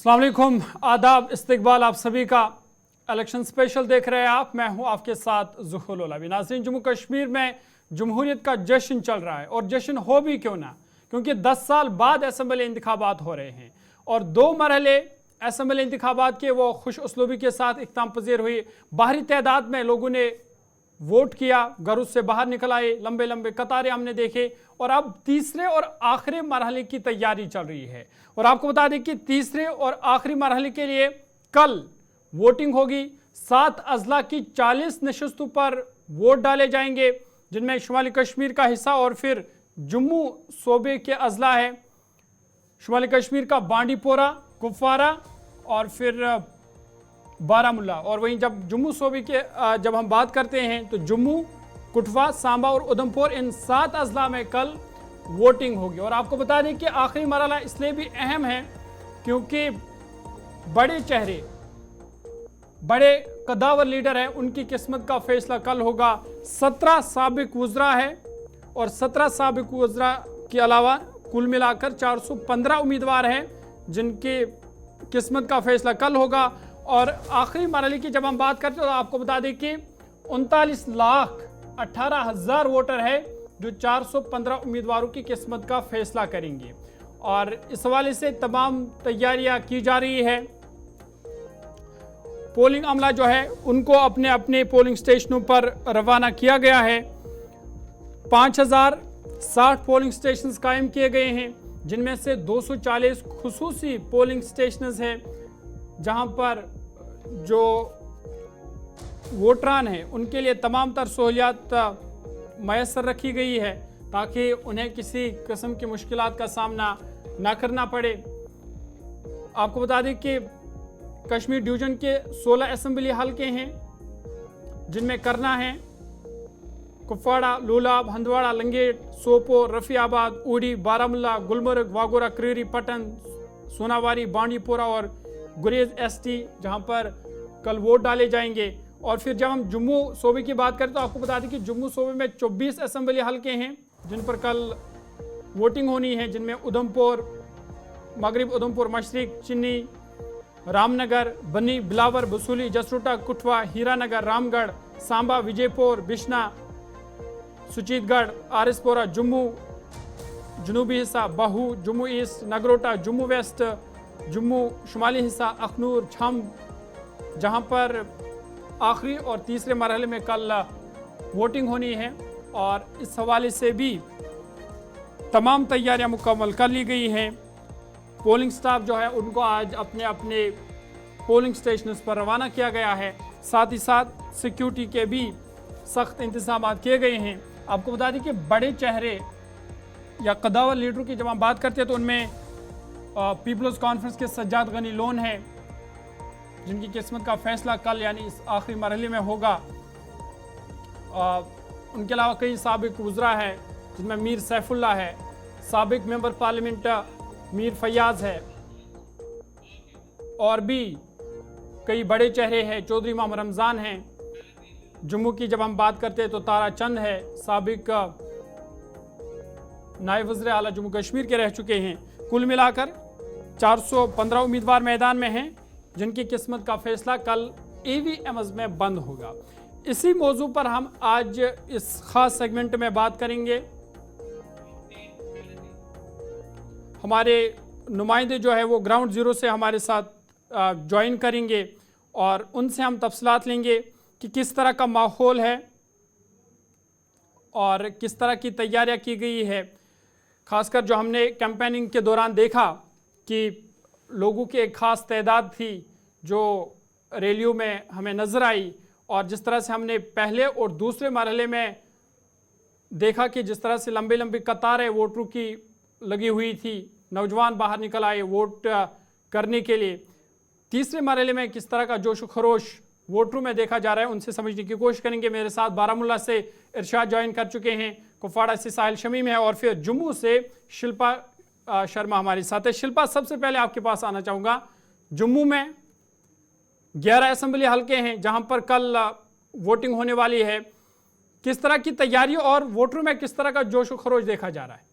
अस्सलाम वालेकुम, आदाब, इस्तकबाल आप सभी का। इलेक्शन स्पेशल देख रहे हैं आप, मैं हूं आपके साथ ज़ुहूल उलवी। नाज़रीन, जम्मू कश्मीर में जमहूरियत का जश्न चल रहा है और जश्न हो भी क्यों ना, क्योंकि 10 साल बाद असम्बली इंतखाबात हो रहे हैं और 2 मरहले असम्बली इंतखाबात के वो खुश उसलूबी के साथ इख्ताम पजीर हुई। बाहरी तादाद में लोगों ने वोट किया, घरों से बाहर निकल आए, लंबे लंबे कतारें हमने देखे और अब तीसरे और आखिरी मरहले की तैयारी चल रही है। और आपको बता दें कि तीसरे और आखिरी मरहले के लिए कल वोटिंग होगी। 7 अजला की 40 नशस्तों पर वोट डाले जाएंगे, जिनमें शुमाली कश्मीर का हिस्सा और फिर जम्मू सूबे के अजला है। शुमाली कश्मीर का बांडीपोरा, कुपवारा और फिर बारामुल्ला। और वहीं जब जम्मू सूबे के जब हम बात करते हैं तो जम्मू, कठुआ, सांबा और उधमपुर, इन 7 अजला में कल वोटिंग होगी। और आपको बता दें कि आखिरी मरहला इसलिए भी अहम है क्योंकि बड़े चेहरे, बड़े कदावर लीडर हैं, उनकी किस्मत का फैसला कल होगा। 17 साबिक वज़रा है और 17 साबिक वज़रा के अलावा कुल मिलाकर 415 उम्मीदवार हैं जिनकी किस्मत का फैसला कल होगा। और आखिरी मरहले की जब हम बात करते हैं तो आपको बता दें कि 39,18,000 वोटर है जो 415 उम्मीदवारों की किस्मत का फैसला करेंगे। और इस हवाले से तमाम तैयारियां की जा रही है। पोलिंग अमला जो है उनको अपने अपने पोलिंग स्टेशनों पर रवाना किया गया है। 5,060 पोलिंग स्टेशन कायम किए गए हैं, जिनमें से 240 खुसूसी पोलिंग स्टेशन हैं जहां पर जो वोटरान हैं उनके लिए तमाम तर सहूलियात मैसर रखी गई है ताकि उन्हें किसी किस्म की मुश्किलात का सामना ना करना पड़े। आपको बता दें कि कश्मीर डिवीजन के 16 असम्बली हल्के हैं, जिनमें करना है कुपवाड़ा, लूलाब, हंदवाड़ा, लंगेट, सोपोर, रफियाबाद, उड़ी, बारामुल्ला, गुलमर्ग, वागोरा, क्रीरी, पटन, सोनावारी, बांडीपोरा और गुरेज एसटी, जहां पर कल वोट डाले जाएंगे। और फिर जब हम जम्मू सूबे की बात करें तो आपको बता दें कि जम्मू सूबे में 24 असम्बली हल्के हैं जिन पर कल वोटिंग होनी है, जिनमें उधमपुर मगरिब, उधमपुर मशरिक, चिन्नी, रामनगर, बनी, बिलावर, बसूली, जसरोटा, कुठवा, हीरानगर, रामगढ़, सांबा, विजयपुर, बिश्ना, सुचीतगढ़, आरिसपोरा, जम्मू जनूबी हिस्सा, बाहू, जम्मू ईस्ट, नगरोटा, जम्मू वेस्ट, जम्मू शुमाली हिस्सा, अखनूर, छम, जहां पर आखिरी और तीसरे मरहले में कल वोटिंग होनी है। और इस हवाले से भी तमाम तैयारियां मुकम्मल कर ली गई हैं। पोलिंग स्टाफ जो है उनको आज अपने अपने पोलिंग स्टेशन पर रवाना किया गया है। साथ ही साथ सिक्योरिटी के भी सख्त इंतजाम किए गए हैं। आपको बता दें कि बड़े चेहरे या कदावर लीडरों की जब हम बात करते हैं तो उनमें पीपल्स कॉन्फ्रेंस के सज्जाद गनी लोन है, जिनकी किस्मत का फैसला कल यानी इस आखिरी मरहले में होगा। उनके अलावा कई साबिक वज़रा है, जिनमें मीर सैफुल्ला है, साबिक मेंबर पार्लियामेंट मीर फैयाज है, और भी कई बड़े चेहरे हैं। चौधरी मोहम्मद रमज़ान हैं। जम्मू की जब हम बात करते हैं तो तारा चंद है, साबिक नायब वज़ीर आला जम्मू कश्मीर के रह चुके हैं। कुल मिलाकर 415 उम्मीदवार मैदान में हैं जिनकी किस्मत का फैसला कल AVMs में बंद होगा। इसी मौजू पर हम आज इस खास सेगमेंट में बात करेंगे। हमारे नुमाइंदे जो है वो ग्राउंड ज़ीरो से हमारे साथ ज्वाइन करेंगे और उनसे हम तफसीलात लेंगे कि किस तरह का माहौल है और किस तरह की तैयारियां की गई है। खासकर जो हमने कैंपेनिंग के दौरान देखा कि लोगों की एक ख़ास तादाद थी जो रैलियों में हमें नज़र आई, और जिस तरह से हमने पहले और दूसरे मरहले में देखा कि जिस तरह से लंबी लंबी कतारें वोटरों की लगी हुई थी, नौजवान बाहर निकल आए वोट करने के लिए। तीसरे मरहले में किस तरह का जोश खरोश वोटरों में देखा जा रहा है, उनसे समझने की कोशिश करेंगे। मेरे साथ बारामुल्ला से इरशाद ज्वाइन कर चुके हैं, कुपवाड़ा से साहिल शमीम है और फिर जम्मू से शिल्पा शर्मा हमारे साथ है। शिल्पा, सबसे पहले आपके पास आना चाहूँगा। जम्मू में 11 असम्बली हल्के हैं जहां पर कल वोटिंग होने वाली है। किस तरह की तैयारी और वोटरों में किस तरह का जोश खरोश देखा जा रहा है?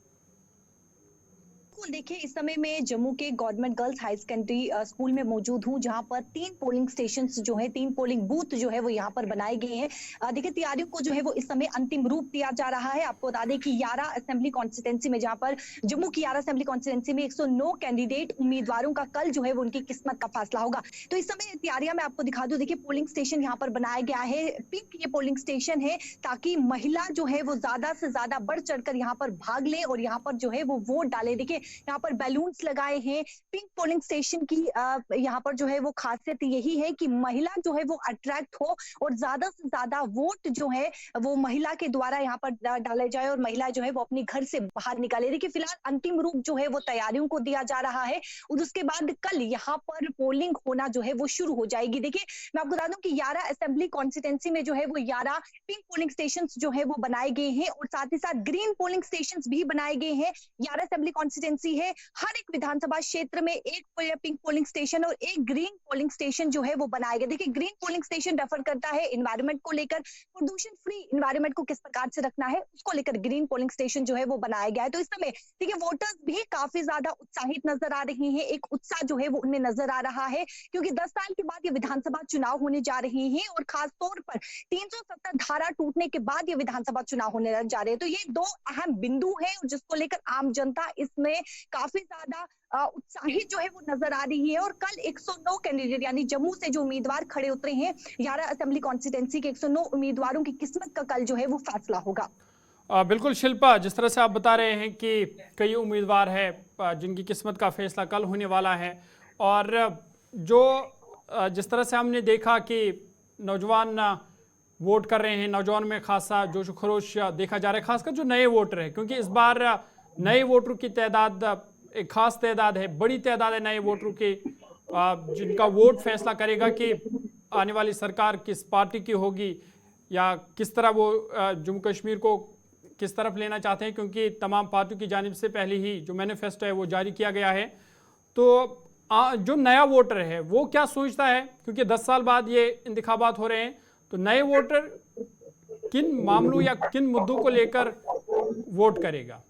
बिल्कुल, देखिए इस समय मैं जम्मू के government girls high secondary school में मौजूद हूँ, जहाँ पर 3 पोलिंग स्टेशंस जो है, 3 पोलिंग बूथ जो है वो यहाँ पर बनाए गए हैं। देखिए तैयारियों को जो है वो इस समय अंतिम रूप दिया जा रहा है। आपको बता दें कि यारा असेंबली कॉन्स्टिट्यूंसी में, जहाँ पर जम्मू की यारा असेंबली कॉन्स्टिट्यूंसी में 109 कैंडिडेट उम्मीदवारों का कल जो है वो उनकी किस्मत का फैसला होगा। तो इस समय तैयारियां मैं आपको दिखा दूं, देखिए पोलिंग स्टेशन यहाँ पर बनाया गया है, पिंक ये पोलिंग स्टेशन है, ताकि महिला जो है वो ज्यादा से ज्यादा बढ़ चढ़कर यहाँ पर भाग ले और यहाँ पर जो है वो वोट डाले। देखिए यहाँ पर बैलून्स लगाए हैं। पिंक पोलिंग स्टेशन की यहाँ पर जो है वो खासियत यही है कि महिला जो है वो अट्रैक्ट हो और ज्यादा से ज्यादा वोट जो है वो महिला के द्वारा यहाँ पर डाले जाए और महिला जो है वो अपने घर से बाहर निकाले। देखिए फिलहाल अंतिम रूप जो है वो तैयारियों को दिया जा रहा है और उसके बाद कल यहाँ पर पोलिंग होना जो है वो शुरू हो जाएगी। देखिए मैं आपको बता दूं कि यारा असेंबली कॉन्स्टिट्यूंसी में जो है वो 11 पिंक पोलिंग स्टेशन जो है वो बनाए गए हैं और साथ ही साथ ग्रीन पोलिंग स्टेशन भी बनाए गए हैं। यारा असेंबली कॉन्स्टिट्यूंसी है, हर एक विधानसभा क्षेत्र में एक पिंक पोलिंग स्टेशन और एक ग्रीन पोलिंग स्टेशन जो है वो बनाया गया। देखिए ग्रीन पोलिंग स्टेशन रेफर करता है एनवायरमेंट को लेकर, प्रदूषण फ्री एनवायरमेंट को किस प्रकार से रखना है उसको लेकर ग्रीन पोलिंग स्टेशन जो है वो बनाया गया है। तो इस समय देखिए वोटर्स भी काफी ज्यादा उत्साहित नजर आ रहे हैं, एक उत्साह जो है वो उनमें नजर आ रहा है, क्योंकि 10 साल के बाद ये विधानसभा चुनाव होने जा रहे हैं और खास तौर पर 370 धारा टूटने के बाद ये विधानसभा चुनाव होने जा रहे हैं। तो ये दो अहम बिंदु है जिसको लेकर आम जनता इसमें काफी ज्यादा उत्साहित जो है वो नजर आ रही है। और कल 109 कैंडिडेट यानी जम्मू से जो उम्मीदवार खड़े उतरे हैं यारा असेंबली कॉन्स्टिट्यूंसी के 109 उम्मीदवारों की किस्मत का कल जो है वो फैसला होगा। बिल्कुल शिल्पा, जिस तरह से आप बता रहे हैं कि कई उम्मीदवार हैं जिनकी किस्मत का फैसला कल होने वाला है, और जो जिस तरह से हमने देखा कि नौजवान वोट कर रहे हैं, नौजवान में खासा जोश खरोश देखा जा रहा है, खासकर जो नए वोटर हैं, क्योंकि इस बार नए वोटरों की तादाद एक खास तादाद है, बड़ी तादाद है नए वोटरों की, जिनका वोट फैसला करेगा कि आने वाली सरकार किस पार्टी की होगी या किस तरह वो जम्मू कश्मीर को किस तरफ लेना चाहते हैं, क्योंकि तमाम पार्टियों की जानिब से पहले ही जो मैनिफेस्टो है वो जारी किया गया है। तो जो नया वोटर है वो क्या सोचता है, क्योंकि 10 साल बाद ये इंतखाबात हो रहे हैं, तो नए वोटर किन मामलों या किन मुद्दों को लेकर वोट करेगा?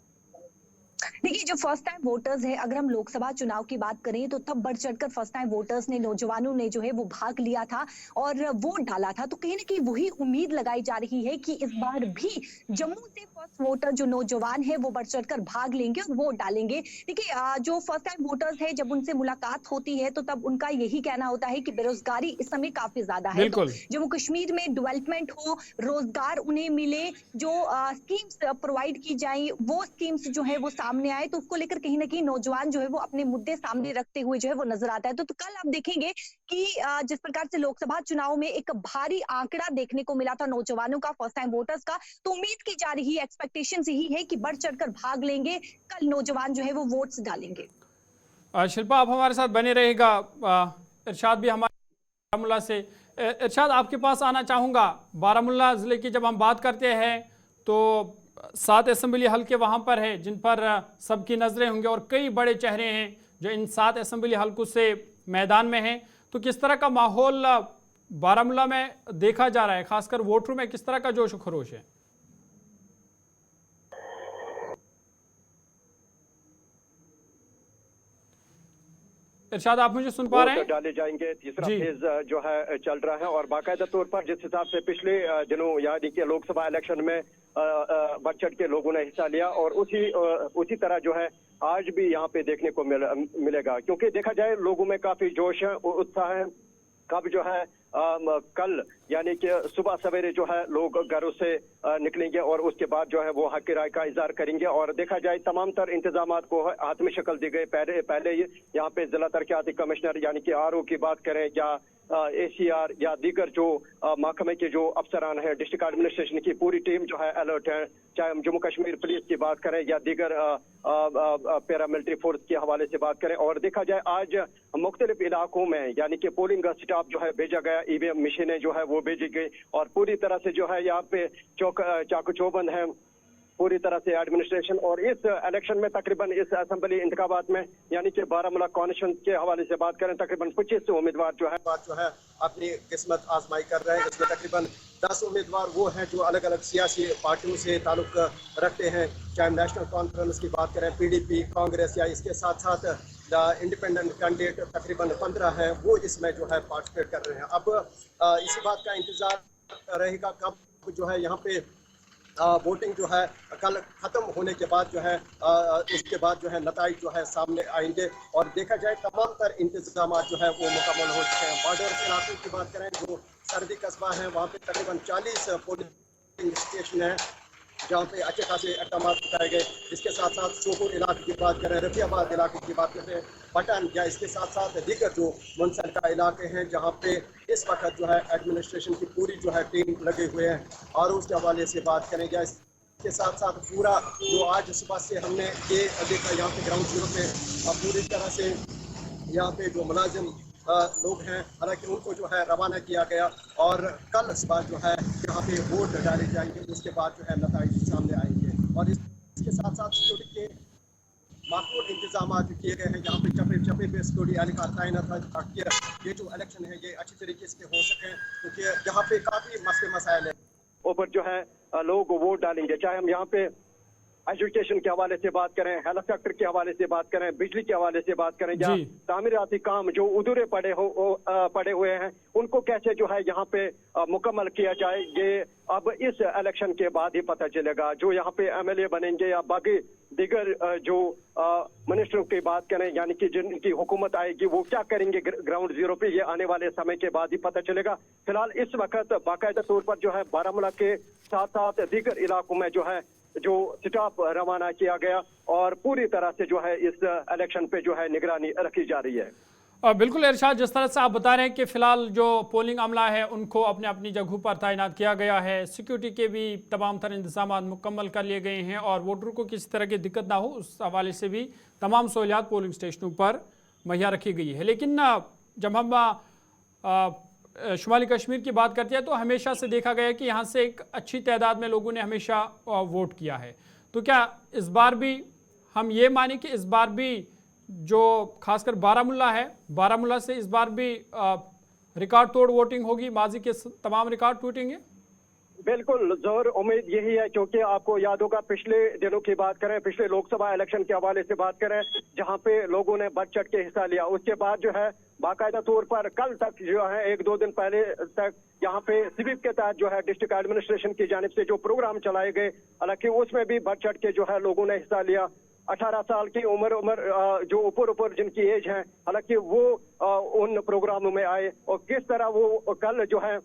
देखिए जो फर्स्ट टाइम वोटर्स है, अगर हम लोकसभा चुनाव की बात करें तो तब बढ़ चढ़कर फर्स्ट टाइम वोटर्स ने, नौजवानों ने जो है वो भाग लिया था और वोट डाला था। तो कहीं ना कहीं वही उम्मीद लगाई जा रही है कि इस बार भी जम्मू से फर्स्ट वोटर जो नौजवान है वो बढ़ चढ़कर भाग लेंगे और वोट डालेंगे। देखिए जो फर्स्ट टाइम वोटर्स है जब उनसे मुलाकात होती है तो तब उनका यही कहना होता है कि बेरोजगारी इस समय काफी ज्यादा है, तो जम्मू कश्मीर में डेवलपमेंट हो, रोजगार उन्हें मिले, जो स्कीम्स प्रोवाइड की जाए वो स्कीम्स जो है वो सामने आए, तो उसको लेकर कहीं ना कहीं नौजवान जो है वो अपने मुद्दे सामने रखते हुए जो है वो नजर आता है। तो कल आप देखेंगे कि जिस प्रकार से लोकसभा चुनाव में एक भारी आंकड़ा देखने को मिला था नौजवानों का, फर्स्ट टाइम वोटर्स का, तो उम्मीद की जा रही है, एक्सपेक्टेशंस यही है कि बढ़ चढ़कर भाग लेंगे, कल नौजवान जो है वो वोट्स डालेंगे। शिल्पा, आप हमारे साथ बने रहेगा। इरशाद भी हमारे बारामूला से। इरशाद, आपके पास आना चाहूँगा। बारामूला ज़िले की जब हम बात करते हैं तो 7 असेंबली हल्के वहाँ पर है जिन पर सबकी नज़रें होंगी और कई बड़े चेहरे हैं जो इन 7 असेंबली हल्कों से मैदान में हैं। तो किस तरह का माहौल बारामूला में देखा जा रहा है, खासकर वोटरों में किस तरह का जोश खरोश है? इरशाद, आप मुझे सुन पा रहे हैं? डाले जाएंगे, तीसरा फेज जो है चल रहा है और बाकायदा तौर पर जिस हिसाब से पिछले दिनों यानी कि लोकसभा इलेक्शन में बढ़ चढ़ के लोगों ने हिस्सा लिया और उसी तरह जो है आज भी यहाँ पे देखने को मिलेगा, क्योंकि देखा जाए लोगों में काफी जोश है, उत्साह है। कब जो है कल यानी कि सुबह सवेरे जो है लोग घरों से निकलेंगे और उसके बाद जो है वो हक की राय का इजहार करेंगे। और देखा जाए तमाम तर इंतजामात को हाथ में शक्ल दी गई। पहले यहाँ पे जिला तरक्याती कमिश्नर यानी कि आरओ की बात करें या ACR या दीगर जो महकमे के जो अफसरान हैं, डिस्ट्रिक्ट एडमिनिस्ट्रेशन की पूरी टीम जो है अलर्ट है, चाहे हम जम्मू कश्मीर पुलिस की बात करें या दीगर पैरामिलिट्री फोर्स के हवाले से बात करें। और देखा जाए आज मुख्तलिफ इलाकों में यानी कि पोलिंग स्टाफ जो है भेजा गया, EVM मशीनें जो है वो भेजी गई और पूरी तरह से जो है यहाँ पे चाकू चौबंद है पूरी तरह से एडमिनिस्ट्रेशन। और इस इलेक्शन में तकरीबन इस असेंबली इंतखाबात में यानी कि बारामूला कॉन्स्टिट्यूंसी के हवाले से बात करें तकरीबन 25 उम्मीदवार जो है अपनी किस्मत आजमाई कर रहे हैं। इसमें तकरीबन 10 उम्मीदवार वो हैं जो अलग अलग सियासी पार्टियों से ताल्लुक रखते हैं, चाहे नेशनल कॉन्फ्रेंस की बात करें, PDP, कांग्रेस, या इसके साथ साथ इंडिपेंडेंट कैंडिडेट तकरीबन 15 हैं, वो इसमें जो है पार्टिसिपेट कर रहे हैं। अब इसी बात का इंतजार रहेगा कब जो है यहाँ पे वोटिंग जो है कल खत्म होने के बाद जो है उसके बाद जो है नताइज जो है सामने आएंगे। और देखा जाए तमाम तर इंतजाम जो है वो मुकम्मल हो चुके हैं। बॉर्डर इलाकों की बात करें, जो सरहदी कस्बा है, वहाँ पे तकरीबन 40 पोलिंग स्टेशन है जहाँ पे अच्छे खासे इक़दाम उठाए गए। इसके साथ साथ सोपुर इलाके की बात करें, रफियाबाद इलाके की बात करें, पटन, या इसके साथ साथ दीगर जो मुनसलका इलाके हैं जहाँ पे इस वक्त जो है एडमिनिस्ट्रेशन की पूरी जो है टीम लगे हुए हैं। और उसके हवाले से बात करें, या इसके साथ साथ पूरा जो आज सुबह से हमने ये देखा यहाँ पे ग्राउंड जीरो पे पूरी तरह से यहाँ पे जो मुलाजिम लोग हैं, हालांकि उनको जो है रवाना किया गया और कल सुबह जो है यहाँ पे वोट डाले जाएंगे। उसके बाद जो है नताइज सामने आएंगे। और इसके साथ साथ सिक्योरिटी के माकूल इंतजाम किए गए हैं। यहाँ पे चप्पे पे सिक्योरिटी एहलकार तैनात है ताकि ये जो इलेक्शन है ये अच्छी तरीके से हो सके, क्योंकि यहाँ पे काफ़ी मसले मसाइल है ऊपर जो है लोग वोट डालेंगे। चाहे हम यहाँ पे एजुकेशन के हवाले से बात करें, हेल्थ सेक्टर के हवाले से बात करें, बिजली के हवाले से बात करें, या तामीराती काम जो अधूरे पड़े हुए हैं उनको कैसे जो है यहाँ पे मुकम्मल किया जाए, ये अब इस इलेक्शन के बाद ही पता चलेगा। जो यहाँ पे MLA बनेंगे या बाकी दीगर जो मिनिस्टरों की बात करें, यानी कि जिनकी हुकूमत आएगी वो क्या करेंगे ग्राउंड जीरो पे, ये आने वाले समय के बाद ही पता चलेगा। फिलहाल इस वक्त बाकायदा तौर पर जो है बारामूला के साथ साथ दीगर इलाकों में जो है जो स्टाफ रवाना किया गया और पूरी तरह से जो है इस इलेक्शन पे जो है निगरानी रखी जा रही है। बिल्कुल इरशाद, जिस तरह से आप बता रहे हैं कि फिलहाल जो पोलिंग अमला है उनको अपने अपनी जगहों पर तैनात किया गया है, सिक्योरिटी के भी तमाम तरह इंतजाम मुकम्मल कर लिए गए हैं और वोटरों को किसी तरह की दिक्कत ना हो उस हवाले से भी तमाम सहूलियात पोलिंग स्टेशनों पर मुहैया रखी गई है। लेकिन जब हम शुमाली कश्मीर की बात करते हैं तो हमेशा से देखा गया है कि यहाँ से एक अच्छी तादाद में लोगों ने हमेशा वोट किया है। तो क्या इस बार भी हम ये माने कि इस बार भी जो खासकर बारामूला है, बारामूला से इस बार भी रिकॉर्ड तोड़ वोटिंग होगी, माजी के तमाम रिकॉर्ड टूटेंगे? बिल्कुल जोर उम्मीद यही है, क्योंकि आपको याद होगा पिछले दिनों की बात करें, पिछले लोकसभा इलेक्शन के हवाले से बात करें जहां पे लोगों ने बढ़ चढ़ के हिस्सा लिया, उसके बाद जो है बाकायदा तौर पर कल तक जो है 1-2 दिन पहले तक यहाँ पे स्वीप के तहत जो है डिस्ट्रिक्ट एडमिनिस्ट्रेशन की जानिब से जो प्रोग्राम चलाए गए, हालांकि उसमें भी बढ़ चढ़ के जो है लोगों ने हिस्सा लिया। 18 साल की उम्र जो ऊपर जिनकी एज है, हालांकि वो उन प्रोग्रामों में आए और किस तरह वो कल जो है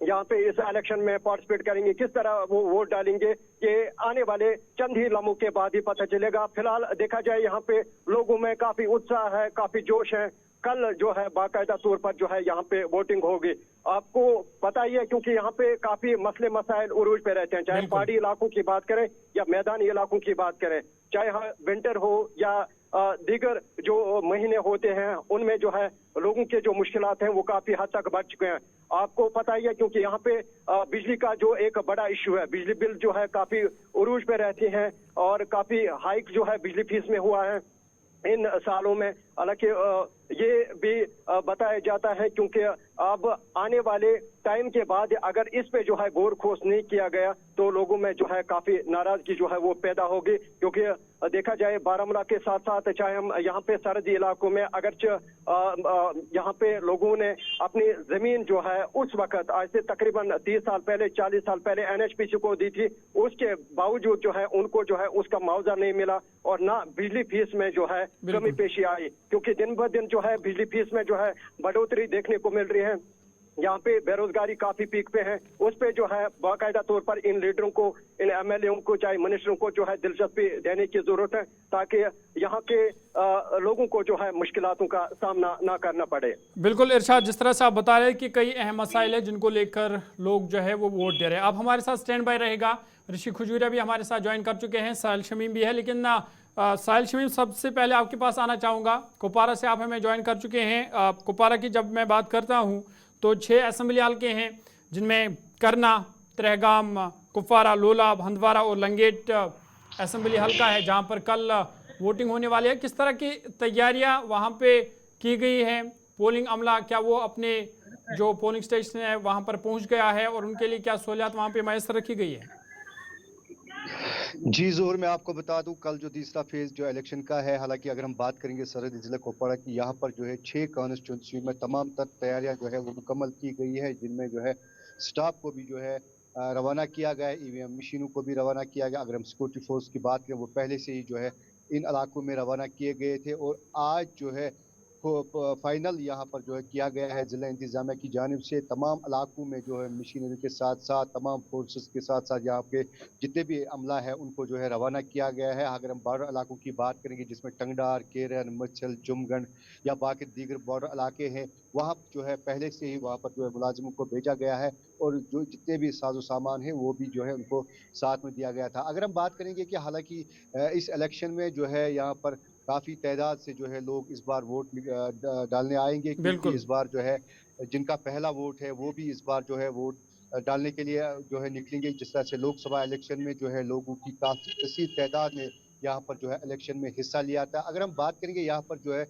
यहाँ पे इस इलेक्शन में पार्टिसिपेट करेंगे, किस तरह वो वोट डालेंगे, ये आने वाले चंद ही लम्हों के बाद ही पता चलेगा। फिलहाल देखा जाए यहाँ पे लोगों में काफी उत्साह है, काफी जोश है। कल जो है बाकायदा तौर पर जो है यहाँ पे वोटिंग होगी। आपको पता ही है क्योंकि यहाँ पे काफी मसले मसाइल उरूज पे रहते हैं, चाहे पहाड़ी इलाकों की बात करें या मैदानी इलाकों की बात करें, चाहे विंटर हो या दीगर जो महीने होते हैं, उनमें जो है लोगों के जो मुश्किलात हैं वो काफी हद तक बढ़ चुके हैं। आपको पता ही है क्योंकि यहाँ पे बिजली का जो एक बड़ा इश्यू है, बिजली बिल जो है काफी उरूज पे रहती हैं और काफी हाइक जो है बिजली फीस में हुआ है इन सालों में। हालांकि ये भी बताया जाता है क्योंकि अब आने वाले टाइम के बाद अगर इस पे जो है गौर खोज नहीं किया गया तो लोगों में जो है काफी नाराजगी जो है वो पैदा होगी, क्योंकि देखा जाए बारामूला के साथ साथ चाहे हम यहाँ पे सरहदी इलाकों में अगरचे यहाँ पे लोगों ने अपनी जमीन जो है उस वक्त आज से तकरीबन 30 साल पहले 40 साल पहले NHPC को दी थी, उसके बावजूद जो है उनको जो है उसका मुआवजा नहीं मिला और ना बिजली फीस में जो है कमी पेशी आई, क्योंकि दिन ब दिन जो है बिजली फीस में जो है बढ़ोतरी देखने को मिल रही है। यहाँ पे बेरोजगारी काफी पीक पे है, उस पे जो है बाकायदा तौर पर इन लीडरों को, इन MLA को, चाहे मिनिस्टरों को जो है दिलचस्पी देने की जरूरत है ताकि यहाँ के लोगों को जो है मुश्किलातों का सामना ना करना पड़े। बिल्कुल इरशाद, जिस तरह से आप बता रहे हैं कि कई अहम मसाइल है जिनको लेकर लोग जो है वो वोट दे रहे हैं। आप हमारे साथ स्टैंड बाय रहेगा, ऋषि खजूरिया भी हमारे साथ ज्वाइन कर चुके हैं, साहिल शमीम भी है, लेकिन साहिल शमीम सबसे पहले आपके पास आना चाहूँगा। कुपवारा से आप हमें ज्वाइन कर चुके हैं। कुपवारा की जब मैं बात करता हूँ तो 6 असेंबली हल्के हैं जिनमें करना, त्रेहगाम, कुपवारा, लोलाब, हंदवारा और लंगेट असेंबली हल्का है जहां पर कल वोटिंग होने वाली है। किस तरह की तैयारियां वहां पे की गई हैं? पोलिंग अमला क्या वो अपने जो पोलिंग स्टेशन है वहां पर पहुंच गया है और उनके लिए क्या सहूलियात वहां पे मैसर रखी गई है? जी जोर, मैं आपको बता दूं कल जो तीसरा फेज जो इलेक्शन का है, हालांकि अगर हम बात करेंगे सरहदी जिला कुपवाड़ा की, यहाँ पर जो है 6 कॉन्स्टिट्यूंसी में तमाम तर तैयारियां जो है वो मुकम्मल की गई है, जिनमें जो है स्टाफ को भी जो है रवाना किया गया है, ईवीएम मशीनों को भी रवाना किया गया। अगर हम सिक्योरिटी फोर्स की बात करें वो पहले से ही जो है इन इलाकों में रवाना किए गए थे और आज जो है फाइनल यहाँ पर जो है किया गया है जिला इंतजामिया की जानिब से। तमाम इलाकों में जो है मशीनरी के साथ साथ तमाम फोर्सेस के साथ साथ यहाँ पे जितने भी अमला है उनको जो है रवाना किया गया है। अगर हम बॉर्डर इलाकों की बात करेंगे जिसमें टंगडार, केरन, मच्छल, जुमगढ़ या बाकी दीगर बॉर्डर इलाके हैं, वहाँ जो है पहले से ही वहाँ पर जो है मुलाजिमों को भेजा गया है और जो जितने भी साजो सामान है वो भी जो है उनको साथ में दिया गया था। अगर हम बात करेंगे कि हालांकि इस इलेक्शन में जो है यहाँ पर काफी तादाद से जो है लोग इस बार वोट डालने आएंगे, क्योंकि इस बार जो है जिनका पहला वोट है वो भी इस बार जो है वोट डालने के लिए जो है निकलेंगे। जिस तरह से लोकसभा इलेक्शन में जो है लोगों की काफी कसीर तादाद में यहाँ पर जो है इलेक्शन में हिस्सा लिया था। अगर हम बात करेंगे यहाँ पर जो है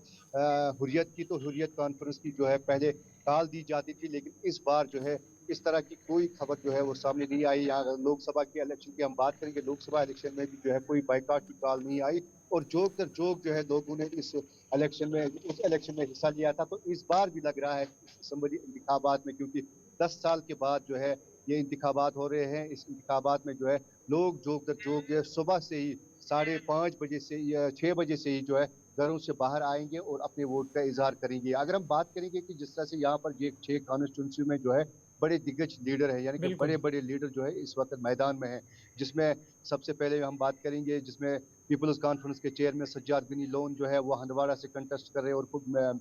हुर्रियत की, तो हुर्रियत कॉन्फ्रेंस की जो है पहले टाल दी जाती थी, लेकिन इस बार जो है इस तरह की कोई खबर जो है वो सामने नहीं आई। यहाँ लोकसभा के इलेक्शन की हम बात करेंगे, लोकसभा इलेक्शन में भी जो है कोई बाइकाट की कॉल नहीं आई और जोक दर जोक जो है लोगों ने इस इलेक्शन में हिस्सा लिया था। तो इस बार भी लग रहा है असम्बली इंतखाबात में, क्योंकि 10 साल के बाद जो है ये इंतखाबात हो रहे हैं, इस इंतखाबात में जो है लोग जोक दर जोक सुबह से ही 5:30 बजे से या 6 बजे से ही जो है घरों से बाहर आएंगे और अपने वोट का इजहार करेंगे। अगर हम बात करेंगे कि जिस तरह से यहाँ पर ये 6 कॉन्स्टिट्यूंसी में जो है बड़े दिग्गज लीडर है, यानी कि बड़े बड़े लीडर जो है इस वक्त मैदान में है, जिसमें सबसे पहले हम बात करेंगे जिसमें पीपल्स कॉन्फ्रेंस के चेयरमैन सज्जाद गनी लोन जो है वो हंदवाड़ा से कंटेस्ट कर रहे हैं और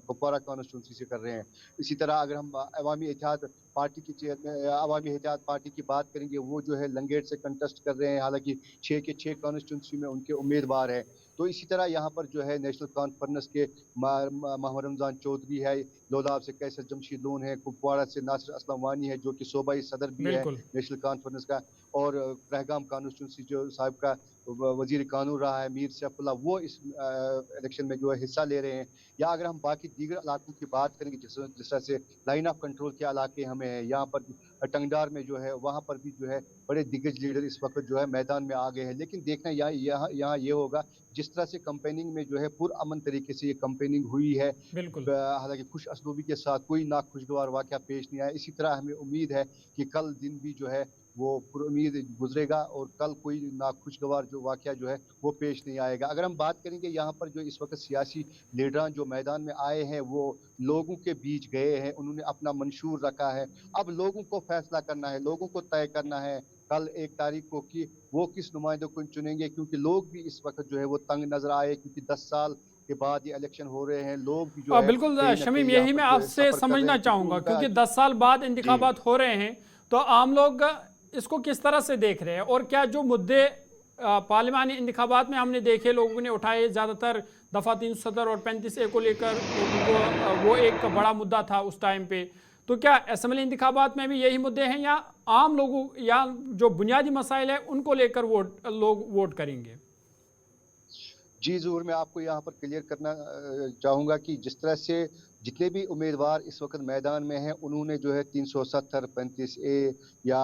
कुपवाड़ा कॉन्स्टिट्यूंसी से कर रहे हैं। इसी तरह अगर हम अवामी इत्तेहाद पार्टी के चेयरमैन अवामी इत्तेहाद पार्टी की बात करेंगे, वो जो है लंगेट से कंटेस्ट कर रहे हैं, हालांकि 6 के 6 कॉन्स्टिट्यूंसी में उनके उम्मीदवार हैं। तो इसी तरह यहाँ पर जो है नेशनल कॉन्फ्रेंस के मोहम्मद रमजान चौधरी है, लोलाब से कैसर जमशीद लोन है, कुपवाड़ा से नासिर असलम वानी है जो कि सूबाई सदर भी है नेशनल कॉन्फ्रेंस का, और पहलगाम कॉन्स्टिट्यूंसी जो साहब का वजीर कानून रहा है मीर सैफुल्लाह, वो इस इलेक्शन में जो है हिस्सा ले रहे हैं। या अगर हम बाकी दीगर इलाकों की बात करेंगे जिस तरह से लाइन ऑफ कंट्रोल के इलाके हमें हैं, यहाँ पर टंगडार में जो है वहाँ पर भी जो है बड़े दिग्गज लीडर इस वक्त जो है मैदान में आ गए हैं। लेकिन देखना यहाँ ये होगा जिस तरह से कंपेनिंग में जो है पुरअमन तरीके से ये कंपेनिंग हुई है, हालांकि खुश असलूबी के साथ कोई नाखुशगवार वाक़या पेश नहीं आया। इसी तरह हमें उम्मीद है कि कल दिन भी जो है वो पुरुम्मीद गुजरेगा और कल कोई नाखुशगवार जो वाक़या जो है वो पेश नहीं आएगा। अगर हम बात करेंगे यहाँ पर जो इस वक्त सियासी लीडरान जो मैदान में आए हैं वो लोगों के बीच गए हैं, उन्होंने अपना मंशूर रखा है। अब लोगों को फैसला करना है, लोगों को तय करना है कल 1 तारीख को कि वो किस नुमाइंदों को चुनेंगे, क्योंकि लोग भी इस वक्त जो है वो तंग नजर आए, क्योंकि 10 साल के बाद ये इलेक्शन हो रहे हैं। लोग भी जो है बिल्कुल शमीम, यही मैं आपसे समझना चाहूँगा, क्योंकि 10 साल बाद इंतखाबात हो रहे हैं तो आम लोग इसको किस तरह से देख रहे हैं और क्या जो मुद्दे पार्लिमानी इंतखाबात में हमने देखे लोगों ने उठाए, ज़्यादातर दफ़ा 370 और 35A को लेकर वो एक बड़ा मुद्दा था उस टाइम पे, तो क्या असेंबली इंतखाबात में भी यही मुद्दे हैं या आम लोगों या जो बुनियादी मसाइल है उनको लेकर लोग वोट करेंगे? जी ज़रूर, मैं आपको यहाँ पर क्लियर करना चाहूँगा कि जिस तरह से जितने भी उम्मीदवार इस वक्त मैदान में हैं उन्होंने जो है 370, 35A या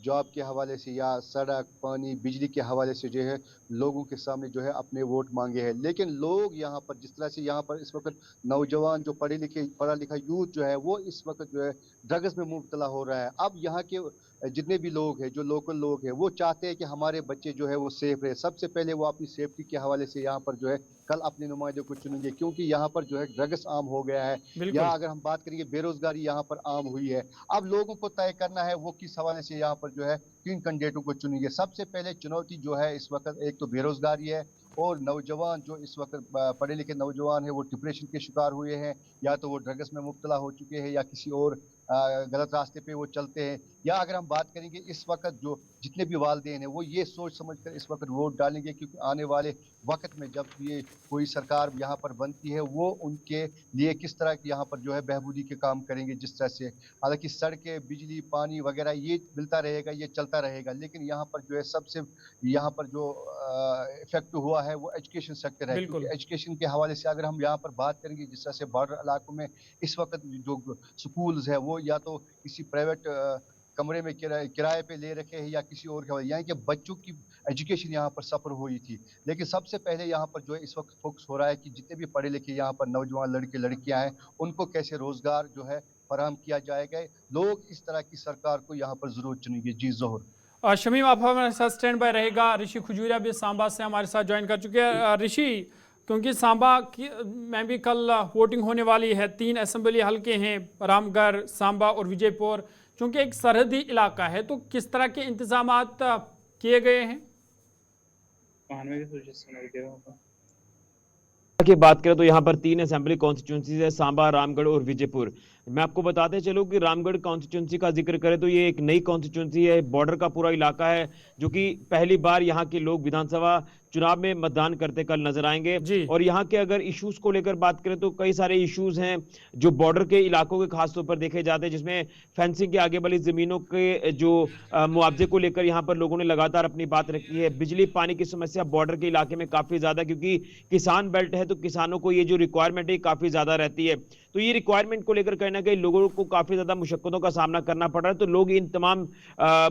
जॉब के हवाले से या सड़क, पानी, बिजली के हवाले से जो है लोगों के सामने जो है अपने वोट मांगे हैं। लेकिन लोग यहाँ पर जिस तरह से यहाँ पर इस वक्त नौजवान जो पढ़ा लिखा यूथ जो है वो इस वक्त जो है ड्रग्स में मुब्तला हो रहा है। अब यहाँ के जितने भी लोग हैं, जो लोकल लोग हैं, वो चाहते हैं कि हमारे बच्चे जो है वो सेफ रहे। सबसे पहले वो अपनी सेफ्टी के हवाले से यहाँ पर जो है कल अपने नुमाइंदों को चुनेंगे, क्योंकि यहाँ पर जो है ड्रग्स आम हो गया है। या अगर हम बात करेंगे बेरोजगारी यहाँ पर आम हुई है। अब लोगों को तय करना है वो किस हवाले से यहाँ पर जो है किन कैंडिडेटों को चुनेंगे। सबसे पहले चुनौती जो है इस वक्त एक तो बेरोजगारी है और नौजवान जो इस वक्त पढ़े लिखे नौजवान है वो डिप्रेशन के शिकार हुए हैं, या तो वो ड्रग्स में मुब्तला हो चुके हैं या किसी और गलत रास्ते पे वो चलते हैं। या अगर हम बात करेंगे इस वक्त जो जितने भी वालिदैन हैं वो ये सोच समझकर इस वक्त वोट डालेंगे, क्योंकि आने वाले वक्त में जब ये कोई सरकार यहाँ पर बनती है वो उनके लिए किस तरह की यहाँ पर जो है बहबूदी के काम करेंगे। जिस तरह से हालांकि सड़कें, बिजली, पानी वगैरह ये मिलता रहेगा, ये चलता रहेगा, लेकिन यहाँ पर जो है सबसे यहाँ पर जो इफेक्ट हुआ है वो एजुकेशन सेक्टर है। बिल्कुल। क्योंकि एजुकेशन के हवाले से अगर हम यहाँ पर बात करेंगे, जिस तरह से बॉर्डर इलाकों में इस वक्त जो स्कूल्स है वो या तो किसी प्राइवेट कमरे में किराए पे ले रखे हैं या किसी और के हवाले, यानी कि बच्चों की एजुकेशन यहाँ पर सफर हुई थी। लेकिन सबसे पहले यहाँ पर जो है इस वक्त फोकस हो रहा है कि जितने भी पढ़े लिखे यहाँ पर नौजवान लड़के लड़कियां हैं उनको कैसे रोजगार जो है फराहम किया जाएगा। लोग इस तरह की सरकार को यहाँ पर जरूर चुनेंगे। जी जोहर। शमीम, आप हमारे साथ स्टैंड बाय रहेगा। ऋषि खजूरिया भी सांबा से हमारे साथ ज्वाइन कर चुके हैं। ऋषि, क्योंकि सांबा की में भी कल वोटिंग होने वाली है, 3 असेंबली हलके हैं, रामगढ़, सांबा और विजयपुर, क्योंकि एक सरहदी इलाका है, तो किस तरह के इंतजामात किए गए हैं? की बात करें तो यहाँ पर 3 असेंबली कॉन्स्टिट्यूंसीज है, सांबा, रामगढ़ और विजयपुर। मैं आपको बताते चलूं कि रामगढ़ कॉन्स्टिट्यूंसी का जिक्र करें तो ये एक नई कॉन्स्टिट्यूंसी है, बॉर्डर का पूरा इलाका है, जो कि पहली बार यहाँ के लोग विधानसभा चुनाव में मतदान करते कल नजर आएंगे। और यहाँ के अगर इश्यूज को लेकर बात करें तो कई सारे इश्यूज हैं जो बॉर्डर के इलाकों के खास तौर पर देखे जाते हैं, जिसमें फेंसिंग के आगे वाली जमीनों के जो मुआवजे को लेकर यहाँ पर लोगों ने लगातार अपनी बात रखी है। बिजली पानी की समस्या बॉर्डर के इलाके में काफी ज्यादा, क्योंकि किसान बेल्ट है तो किसानों को ये जो रिक्वायरमेंट है काफी ज्यादा रहती है। तो ये रिक्वायरमेंट को लेकर कहीं ना कहीं लोगों को काफी ज्यादा मुशक्कतों का सामना करना पड़ रहा है। तो लोग इन तमाम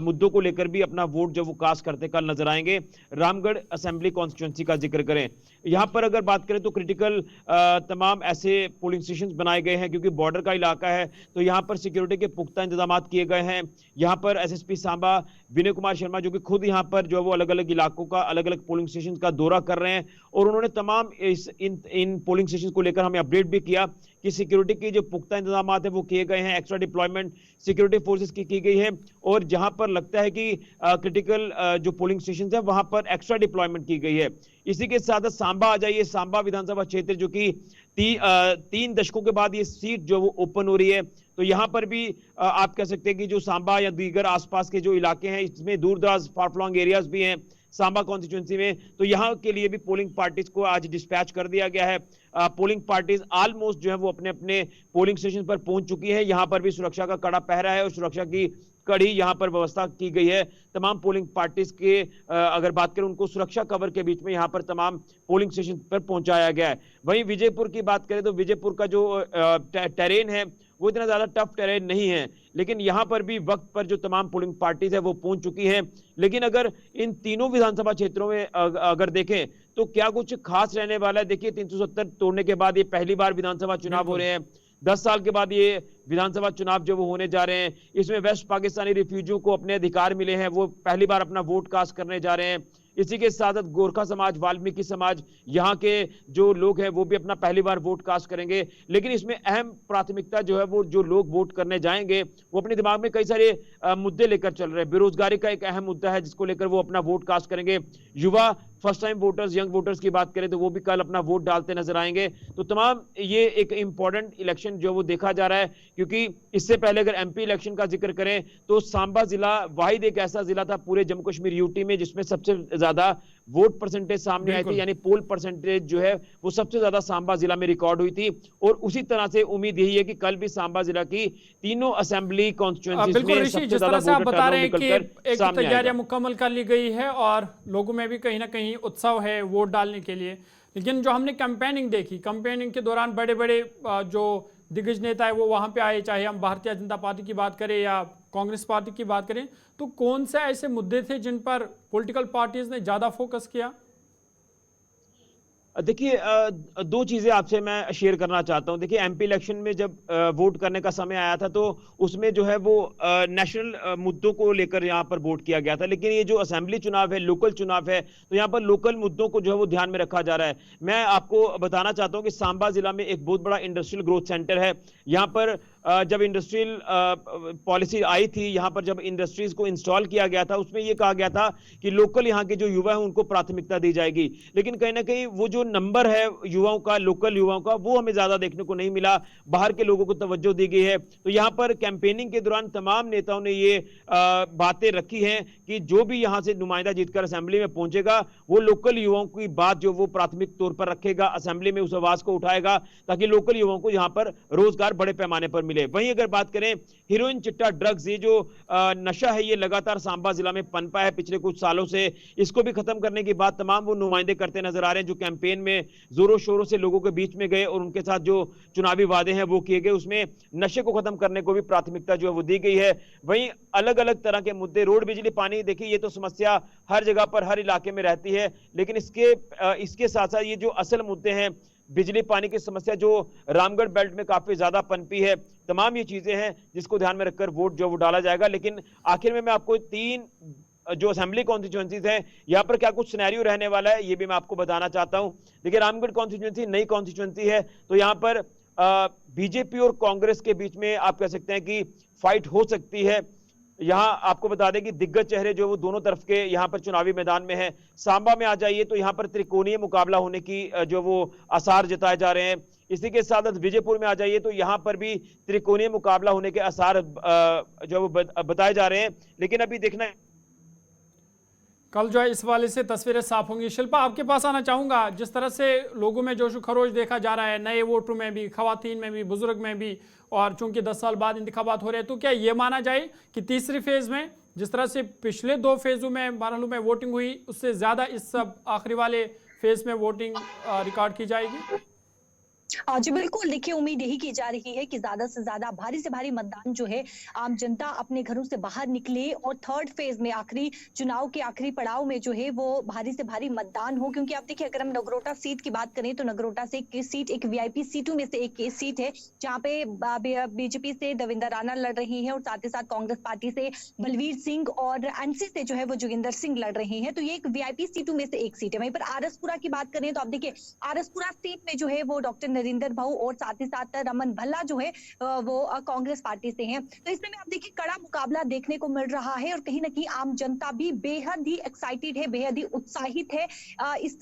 मुद्दों को लेकर भी अपना वोट जो वो कास्ट करते कल नजर आएंगे। रामगढ़ असेंबली कॉन्स्टिट्यूंसी का जिक्र करें, यहाँ पर अगर बात करें तो क्रिटिकल तमाम ऐसे पोलिंग स्टेशन बनाए गए हैं, क्योंकि बॉर्डर का इलाका है तो यहाँ पर सिक्योरिटी के पुख्ता इंतजाम किए गए हैं। यहाँ पर एसएसपी सांबा विनय कुमार शर्मा जो कि खुद यहाँ पर जो वो अलग अलग इलाकों का, अलग अलग पोलिंग स्टेशन का दौरा कर रहे हैं, और उन्होंने तमाम इन पोलिंग स्टेशन को लेकर हमें अपडेट भी किया कि सिक्योरिटी की जो पुख्ता इंतजाम है वो किए गए हैं, एक्स्ट्रा डिप्लॉयमेंट सिक्योरिटी फोर्सेस की गई है, और जहां पर लगता है कि क्रिटिकल जो पोलिंग स्टेशन है वहां पर एक्स्ट्रा डिप्लॉयमेंट की गई है। इसी के साथ सांबा आ जाइए, सांबा विधानसभा क्षेत्र जो कि 3 दशकों के बाद ये सीट जो वो ओपन हो रही है, तो यहां पर भी आप कह सकते हैं कि जो सांबा या दीगर आसपास के जो इलाके हैं इसमें दूर दराज फार फ्लॉन्ग एरियाज भी हैं सांबा कॉन्स्टिट्यूंसी में, तो यहाँ के लिए भी पोलिंग पार्टीज को आज डिस्पैच कर दिया गया है। पोलिंग पार्टीज ऑलमोस्ट जो है वो अपने अपने पोलिंग स्टेशन पर पहुंच चुकी है। यहाँ पर भी सुरक्षा का कड़ा पहरा है और सुरक्षा की कड़ी यहाँ पर व्यवस्था की गई है। तमाम पोलिंग पार्टीज के अगर बात करें उनको सुरक्षा कवर के बीच में यहाँ पर तमाम पोलिंग स्टेशन पर पहुंचाया गया है। वहीं विजयपुर की बात करें तो विजयपुर का जो टेरेन है वो इतना ज्यादा टफ टेरेन नहीं है, लेकिन यहाँ पर भी वक्त पर जो तमाम पोलिंग पार्टीज है वो पहुंच चुकी है। लेकिन अगर इन तीनों विधानसभा क्षेत्रों में अगर देखें तो क्या कुछ खास रहने वाला है? देखिए 370 तोड़ने के बाद ये पहली बार विधानसभा चुनाव हो रहे हैं, 10 साल के बाद ये विधानसभा चुनाव जो वो होने जा रहे हैं। इसमें वेस्ट पाकिस्तानी रिफ्यूजियों को अपने अधिकार मिले हैं, वो पहली बार अपना वोट कास्ट करने जा रहे हैं। इसी के साथ साथ गोरखा समाज, वाल्मीकि समाज, यहाँ के जो लोग हैं वो भी अपना पहली बार वोट कास्ट करेंगे। लेकिन इसमें अहम प्राथमिकता जो है वो जो लोग वोट करने जाएंगे वो अपने दिमाग में कई सारे मुद्दे लेकर चल रहे हैं। बेरोजगारी का एक अहम मुद्दा है जिसको लेकर वो अपना वोट कास्ट करेंगे। युवा first time voters, young voters की बात करें तो वो भी कल अपना वोट डालते नजर आएंगे। तो तमाम ये एक इंपॉर्टेंट इलेक्शन जो वो देखा जा रहा है, क्योंकि इससे पहले अगर एमपी इलेक्शन का जिक्र करें तो सांबा जिला वाहिद एक ऐसा जिला था पूरे जम्मू कश्मीर यूटी में जिसमें सबसे ज्यादा वोट परसेंटेज सामने आई थी, यानी पोल परसेंटेज जो है वो सबसे ज्यादा सांबा जिला में रिकॉर्ड हुई थी। और उसी तरह से उम्मीद यही है कि कल भी सांबा जिला की तीनों असेंबली कॉन्स्टिट्यूएंसीज में सबसे ज्यादा वोटर बता रहे हैं कि एक सामने तैयारियां मुकम्मल कर ली गई है और लोगों में भी कहीं ना कहीं उत्साह है वोट डालने के लिए। लेकिन जो हमने कैंपेनिंग देखी, कैंपेनिंग के दौरान बड़े बड़े जो दिग्गज नेता है वो वहां पे आए, चाहे हम भारतीय जनता पार्टी की बात करें या कांग्रेस पार्टी की बात करें, तो कौन से ऐसे मुद्दे थे जिन पर पॉलिटिकल पार्टीज ने ज्यादा फोकस किया? देखिए 2 चीजें आपसे मैं शेयर करना चाहता हूं। देखिए एमपी इलेक्शन में जब वोट करने का समय आया था तो उसमें जो है वो नेशनल मुद्दों को लेकर यहां पर वोट किया गया था, लेकिन ये जो असेंबली चुनाव है, लोकल चुनाव है, तो यहां पर लोकल मुद्दों को जो है वो ध्यान में रखा जा रहा है। मैं आपको बताना चाहता हूं कि सांबा जिला में एक बहुत बड़ा इंडस्ट्रियल ग्रोथ सेंटर है। यहां पर जब इंडस्ट्रियल पॉलिसी आई थी, यहाँ पर जब इंडस्ट्रीज को इंस्टॉल किया गया था, उसमें यह कहा गया था कि लोकल यहाँ के जो युवा हैं उनको प्राथमिकता दी जाएगी। लेकिन कहीं ना कहीं वो जो नंबर है युवाओं का, लोकल युवाओं का, वो हमें ज्यादा देखने को नहीं मिला, बाहर के लोगों को तवज्जो दी गई है। तो यहाँ पर कैंपेनिंग के दौरान तमाम नेताओं ने ये बातें रखी हैं कि जो भी यहाँ से नुमाइंदा जीतकर असेंबली में पहुंचेगा वो लोकल युवाओं की बात जो वो प्राथमिक तौर पर रखेगा, असेंबली में उस आवाज को उठाएगा ताकि लोकल युवाओं को यहाँ पर रोजगार बड़े पैमाने पर मिले। वहीं अगर बात करें हीरोइन, चिट्टा, ड्रग्स, ये जो नशा है ये लगातार सांबा जिला में पनपा है पिछले कुछ सालों से, इसको भी खत्म करने की बात तमाम वो नुमाइंदे करते नजर आ रहे हैं जो कैंपेन में जोरों शोरों से लोगों के बीच में गए और उनके साथ जो चुनावी वादे हैं वो किए गए, उसमें नशे को खत्म करने को भी प्राथमिकता जो है वो दी गई है। वहीं अलग अलग तरह के मुद्दे, रोड, बिजली, पानी, देखिए ये तो समस्या हर जगह पर हर इलाके में रहती है, लेकिन इसके साथ साथ ये जो असल मुद्दे हैं, बिजली पानी की समस्या जो रामगढ़ बेल्ट में काफी ज्यादा पनपी है, तमाम ये चीजें हैं जिसको ध्यान में रखकर वोट जो वो डाला जाएगा। लेकिन आखिर में मैं आपको 3 जो असेंबली कॉन्स्टिट्यूएंसीज हैं यहाँ पर क्या कुछ सिनेरियो रहने वाला है ये भी मैं आपको बताना चाहता हूं। देखिए रामगढ़ कॉन्स्टिट्यूएंसी नई कॉन्स्टिट्यूएंसी है, तो यहाँ पर बीजेपी और कांग्रेस के बीच में आप कह सकते हैं कि फाइट हो सकती है। यहाँ आपको बता दें कि दिग्गज चेहरे जो वो दोनों तरफ के यहाँ पर चुनावी मैदान में है। सांबा में आ जाइए तो यहाँ पर त्रिकोणीय मुकाबला होने की जो वो आसार जताए जा रहे हैं। इसी के साथ विजयपुर में आ जाइए तो यहाँ पर भी त्रिकोणीय मुकाबला होने के आसार जो वो बताए जा रहे हैं। लेकिन अभी देखना है कल जो है इस वाले से तस्वीरें साफ होंगी। शिल्पा, आपके पास आना चाहूँगा, जिस तरह से लोगों में जोश खरोश देखा जा रहा है, नए वोटरों में भी, खवातीन में भी, बुजुर्ग में भी, और चूंकि 10 साल बाद इंतखाबात हो रहे हैं, तो क्या ये माना जाए कि तीसरी फेज में जिस तरह से पिछले 2 फेजों में मरहलों में वोटिंग हुई उससे ज़्यादा इस आखिरी वाले फेज में वोटिंग रिकॉर्ड की जाएगी? जी बिल्कुल, देखिए उम्मीद यही की जा रही है कि ज्यादा से ज्यादा भारी से भारी मतदान जो है आम जनता अपने घरों से बाहर निकले और थर्ड फेज में आखिरी चुनाव के आखिरी पड़ाव में जो है वो भारी से भारी मतदान हो। क्योंकि आप देखिए अगर हम नगरोटा सीट की बात करें तो नगरोटा से एक सीट, एक वीआईपी सीटों में से एक सीट है जहाँ पे बीजेपी से दविंदर राणा लड़ रही है और साथ ही साथ कांग्रेस पार्टी से बलवीर सिंह और एनसी से जो है वो जोगिंदर सिंह लड़ रहे हैं। तो ये एक वीआईपी सीटों में से एक सीट है। वहीं पर आरएसपुरा की बात करें तो आप देखिए आरएसपुरा सीट में जो है वो डॉक्टर नरेंद्र भाऊ और साथ ही साथ रमन भल्ला जो है वो कांग्रेस पार्टी से हैं। तो इसमें आप देखिए कड़ा मुकाबला देखने को मिल रहा है और कहीं ना कहीं आम जनता भी बेहद ही एक्साइटेड है, बेहद ही उत्साहित है इस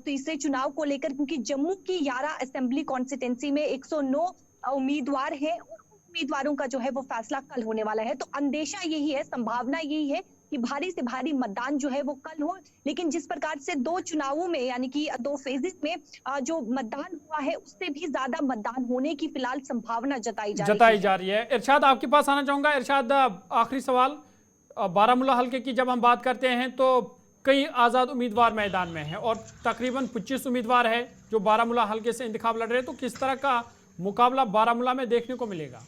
तीसरे चुनाव को लेकर। क्योंकि जम्मू की 11 असेंबली कॉन्स्टिट्यूंसी में 109 उम्मीदवार है और उम्मीदवारों का जो है वो फैसला कल होने वाला है। तो अंदेशा यही है, संभावना यही है कि भारी से भारी मतदान जो है वो कल हो। लेकिन जिस प्रकार से 2 चुनावों में यानी कि 2 फेजेस में जो मतदान हुआ है उससे भी ज्यादा मतदान होने की फिलहाल संभावना जताई जा रही है। इरशाद, आपके पास आना चाहूंगा। इरशाद, आखिरी सवाल, बारामूला हल्के की जब हम बात करते हैं तो कई आज़ाद उम्मीदवार मैदान में हैं और तकरीबन 25 उम्मीदवार है जो बारामूला हल्के से इंतखाब लड़ रहे हैं। तो किस तरह का मुकाबला बारामूला में देखने को मिलेगा?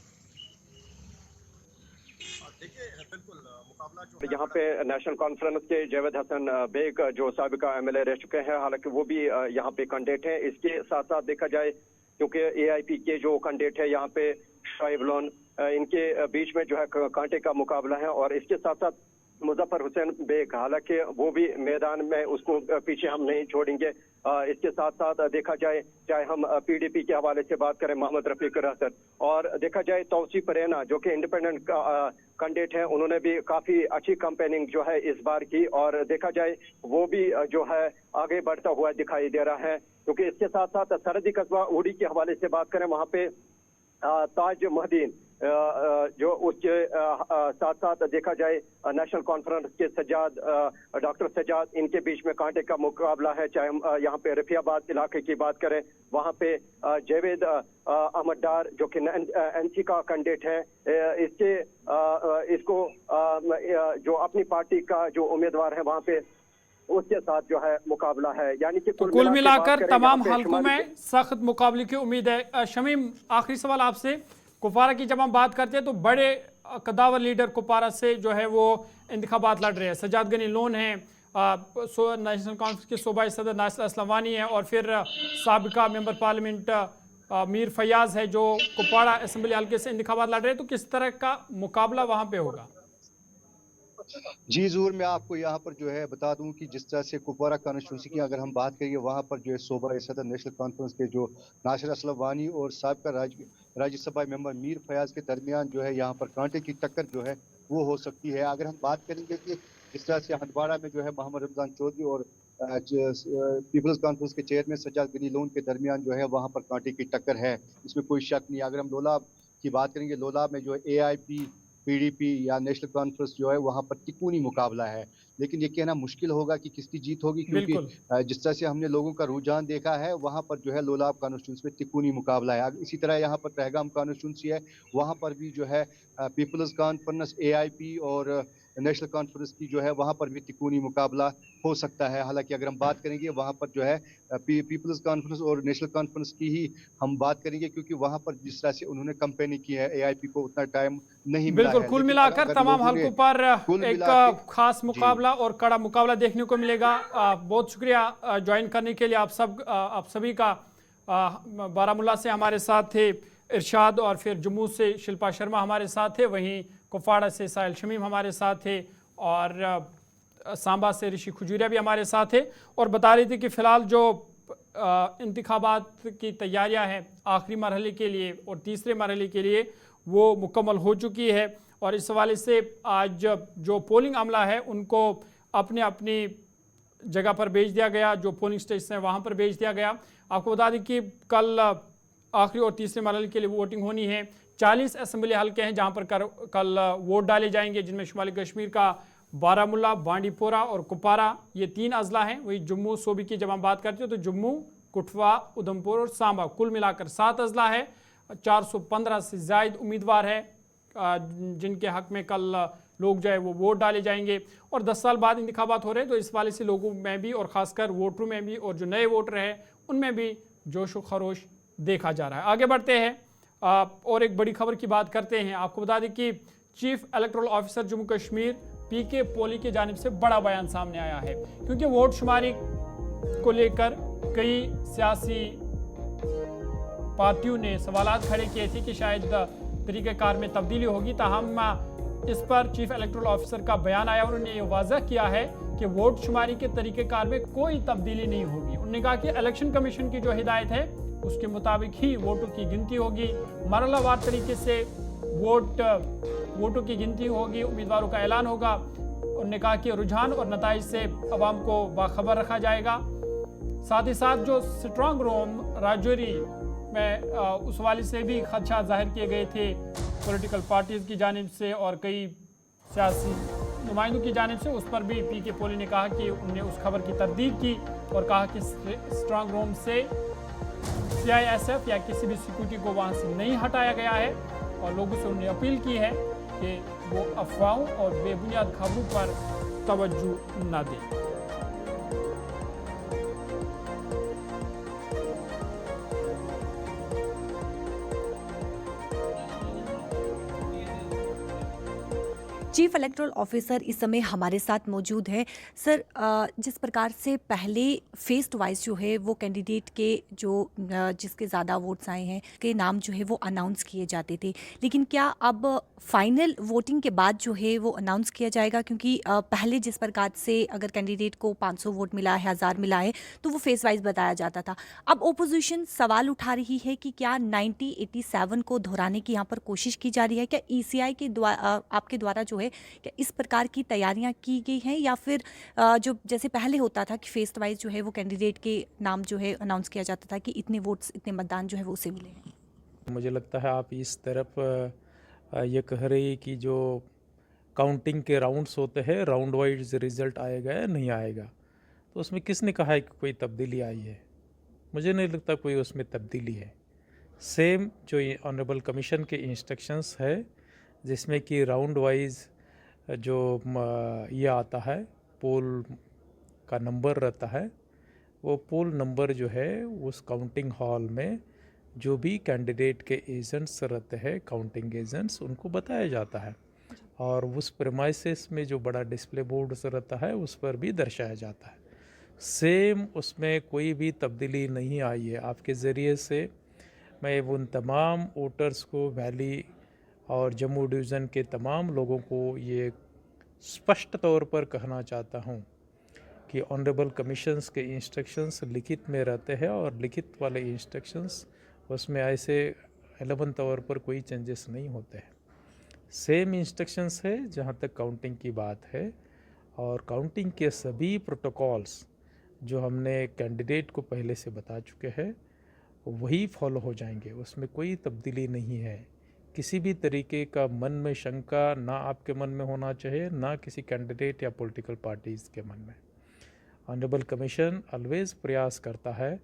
यहाँ पे नेशनल कॉन्फ्रेंस के जावेद हसन बेग जो साबिका एमएलए रह चुके हैं, हालांकि वो भी यहाँ पे कैंडिडेट हैं। इसके साथ साथ देखा जाए क्योंकि एआईपी के जो कैंडिडेट है यहाँ पे शाइब लोन, इनके बीच में जो है कांटे का मुकाबला है। और इसके साथ साथ मुजफ्फर हुसैन बेग, हालांकि वो भी मैदान में, उसको पीछे हम नहीं छोड़ेंगे। इसके साथ साथ देखा जाए चाहे हम पीडीपी के हवाले से बात करें मोहम्मद रफीक रहसर, और देखा जाए तौसीफ रैना जो कि इंडिपेंडेंट कैंडिडेट हैं, उन्होंने भी काफी अच्छी कैंपेनिंग जो है इस बार की और देखा जाए वो भी जो है आगे बढ़ता हुआ दिखाई दे रहा है। क्योंकि इसके साथ साथ सरहदी कस्बा उड़ी के हवाले से बात करें, वहाँ पे ताज महदीन जो उसके साथ साथ देखा जाए नेशनल कॉन्फ्रेंस के सज्जाद, डॉक्टर सज्जाद, इनके बीच में कांटे का मुकाबला है। चाहे हम यहाँ पे रफियाबाद इलाके की बात करें, वहाँ पे जावेद अहमद डार जो कि एनसी का कैंडिडेट है, इसको जो अपनी पार्टी का जो उम्मीदवार है वहाँ पे उसके साथ जो है मुकाबला है। यानी कि कुल मिलाकर तमाम हलकों में सख्त मुकाबले की उम्मीद है। शमीम, आखिरी सवाल आपसे, कुपवारा की जब हम बात करते हैं तो बड़े कदावर लीडर कुपवारा से जो है वो इंतखाबात लड़ रहे हैं। सज्जाद गनी लोन हैं, नेशनल कॉन्फ्रेंस के सूबाई सदर नासिर असलवानी है और फिर साबिका मेंबर पार्लियामेंट मीर फयाज है जो कुपवाड़ा असेंबली हल्के से इंतखाबात लड़ रहे हैं। तो किस तरह का मुकाबला वहाँ पे होगा? जी ज़रूर, मैं आपको यहाँ पर जो है बता दूँ कि जिस तरह से कुपवारा कॉन्स्टिट्यूंसी की अगर हम बात करेंगे, वहाँ पर जो है सूबाई सदर नेशनल कॉन्फ्रेंस के जो नासिर असलम वानी और साबिक़ा राज्यसभा मेंबर मीर फयाज़ के दरमियान जो है यहाँ पर कांटे की टक्कर जो है वो हो सकती है। अगर हम बात करेंगे कि जिस तरह से हंदवाड़ा में जो है मोहम्मद रमज़ान चौधरी और पीपल्स कॉन्फ्रेंस के चेयरमैन सज्जाद गनी लोन के दरमियान जो है वहाँ पर कांटे की टक्कर है, इसमें कोई शक नहीं। अगर हम लोलाब की बात करेंगे, लोलाब में जो है AIP, PDP या नेशनल कॉन्फ्रेंस जो है वहाँ पर तिकोनी मुकाबला है, लेकिन ये कहना मुश्किल होगा कि किसकी जीत होगी, क्योंकि बिल्कुल जिस तरह से हमने लोगों का रुझान देखा है, वहाँ पर जो है लोलाब कॉन्स्टिट्यूंसी में तिकोनी मुकाबला है। इसी तरह यहाँ पर पहलगाम कॉन्स्टिट्यूंसी है, वहाँ पर भी जो है पीपल्स कॉन्फ्रेंस, AIP और नेशनल कॉन्फ्रेंस की जो है वहाँ पर भी तिकोनी मुकाबला हो सकता है। हालांकि अगर हम बात करेंगे वहाँ पर जो है पीपल्स कॉन्फ्रेंस और नेशनल कॉन्फ्रेंस की ही हम बात करेंगे, क्योंकि वहाँ पर जिस तरह से उन्होंने कैंपेनिंग की है, AIP को उतना टाइम नहीं मिला बिल्कुल। है। कुल लेकिन मिलाकर अगर तमाम लोगों ने हलकों पर कुल एक मिला के खास जी मुकाबला और कड़ा मुकाबला देखने को मिलेगा। बहुत शुक्रिया ज्वाइन करने के लिए आप सभी का। बारामूला से हमारे साथ थे इरशाद, और फिर जम्मू से शिल्पा शर्मा हमारे साथ थे, वहीं कुपवाड़ा से साहिल शमीम हमारे साथ थे, और सांबा से ऋषि खजूरिया भी हमारे साथ थे, और बता रही थी कि फ़िलहाल जो इंतखाबात की तैयारियां हैं आखिरी मरहले के लिए और तीसरे मरहले के लिए वो मुकम्मल हो चुकी है, और इस हवाले से आज जो पोलिंग अमला है उनको अपने अपनी जगह पर भेज दिया गया, जो पोलिंग स्टेशन है वहाँ पर भेज दिया गया। आपको बता दें कि कल आखिरी और तीसरे मरहले के लिए वोटिंग होनी है। 40 असेंबली हल्के हैं जहाँ पर कल वोट डाले जाएंगे, जिनमें शुमाली कश्मीर का बारामूला, बांडीपोरा और कुपवारा ये 3 अजला हैं। वही जम्मू सूबे की जब हम बात करते हैं तो जम्मू, कठुआ, उधमपुर और सांबा कुल मिलाकर 7 अजला है। 415 से ज़ायद उम्मीदवार है जिनके हक में कल लोग जो है वो वोट डाले जाएंगे, और 10 साल बाद इंतखाबात हो रहे हैं, तो इस वाले से लोगों में भी और ख़ासकर वोटरों में भी और जो नए वोटर हैं उनमें भी जोश व खरोश देखा जा रहा है। आगे बढ़ते हैं और एक बड़ी खबर की बात करते हैं। आपको बता दें कि chief electoral officer Jammu Kashmir PK पोली की जानिब से बड़ा बयान सामने आया है, क्योंकि वोट शुमारी को लेकर कई सियासी पार्टियों ने सवालात खड़े किए थे कि शायद तरीक़ेकार में तब्दीली होगी। ताहम इस पर चीफ इलेक्टोरल ऑफिसर का बयान आया, उन्होंने ये वाज़ह किया है कि वोट शुमारी के तरीक़ेकार में कोई तब्दीली नहीं होगी। उन्होंने कहा कि इलेक्शन कमीशन की जो हिदायत है उसके मुताबिक ही वोटों की गिनती होगी, मरहलावार तरीके से वोटों की गिनती होगी, उम्मीदवारों का ऐलान होगा। उन्होंने कहा कि रुझान और नताइज से अवाम को बाखबर रखा जाएगा। साथ ही साथ जो स्ट्रॉन्ग रूम राजौरी में उस वाले से भी खदशा जाहिर किए गए थे पॉलिटिकल पार्टीज़ की जानिब से और कई सियासी नुमाइंदों की जानिब से, उस पर भी PK पोली ने कहा कि उन्होंने उस खबर की तरदीद की और कहा कि स्ट्रॉन्ग रूम से CISF या किसी भी सिक्योरिटी को वहाँ से नहीं हटाया गया है, और लोगों से उन्होंने अपील की है कि वो अफवाहों और बेबुनियाद खबरों पर तवज्जो न दें। चीफ इलेक्टोरल ऑफिसर इस समय हमारे साथ मौजूद है। सर, जिस प्रकार से पहले फेस्ट वाइज जो है वो कैंडिडेट के जो जिसके ज़्यादा वोट्स आए हैं के नाम जो है वो अनाउंस किए जाते थे, लेकिन क्या अब फाइनल वोटिंग के बाद जो है वो अनाउंस किया जाएगा? क्योंकि पहले जिस प्रकार से अगर कैंडिडेट को 500 वोट मिला है, 1000 मिला है, तो वो फेस वाइज बताया जाता था। अब ओपोजिशन सवाल उठा रही है कि क्या 1987 को दोहराने की यहाँ पर कोशिश की जा रही है? क्या ECI के द्वारा आपके द्वारा जो है क्या इस प्रकार की तैयारियां की गई हैं, या फिर जो जैसे पहले होता था कि फेस्ट वाइज जो है वो कैंडिडेट के नाम जो है अनाउंस किया जाता था कि इतने वोट्स, इतने मतदान जो है वो उसे मिले हैं? मुझे लगता है आप इस तरफ ये कह रही कि जो काउंटिंग के राउंड्स होते हैं, राउंड वाइज रिजल्ट आएगा या नहीं आएगा, तो उसमें किसने कहा है कि कोई तब्दीली आई है? मुझे नहीं लगता कोई उसमें तब्दीली है। सेम जो ऑनरेबल कमीशन के इंस्ट्रक्शंस है, जिसमें कि राउंड वाइज जो ये आता है पोल का नंबर रहता है, वो पोल नंबर जो है उस काउंटिंग हॉल में जो भी कैंडिडेट के एजेंट्स रहते हैं, काउंटिंग एजेंट्स, उनको बताया जाता है, और उस प्रेमाइसिस में जो बड़ा डिस्प्ले बोर्ड रहता है उस पर भी दर्शाया जाता है। सेम उसमें कोई भी तब्दीली नहीं आई है। आपके ज़रिए से मैं उन तमाम वोटर्स को, वैली और जम्मू डिवीज़न के तमाम लोगों को ये स्पष्ट तौर पर कहना चाहता हूँ कि ऑनरेबल कमीशंस के इंस्ट्रक्शंस लिखित में रहते हैं और लिखित वाले इंस्ट्रक्शंस उसमें ऐसे 11 तौर पर कोई चेंजेस नहीं होते हैं। सेम इंस्ट्रक्शंस है जहाँ तक काउंटिंग की बात है, और काउंटिंग के सभी प्रोटोकॉल्स जो हमने कैंडिडेट को पहले से बता चुके हैं वही फॉलो हो जाएंगे, उसमें कोई तब्दीली नहीं है। किसी भी तरीके का मन में शंका ना आपके मन में होना चाहिए, ना किसी कैंडिडेट या पॉलिटिकल पार्टीज़ के मन में। ऑनरेबल कमीशन ऑलवेज प्रयास करता है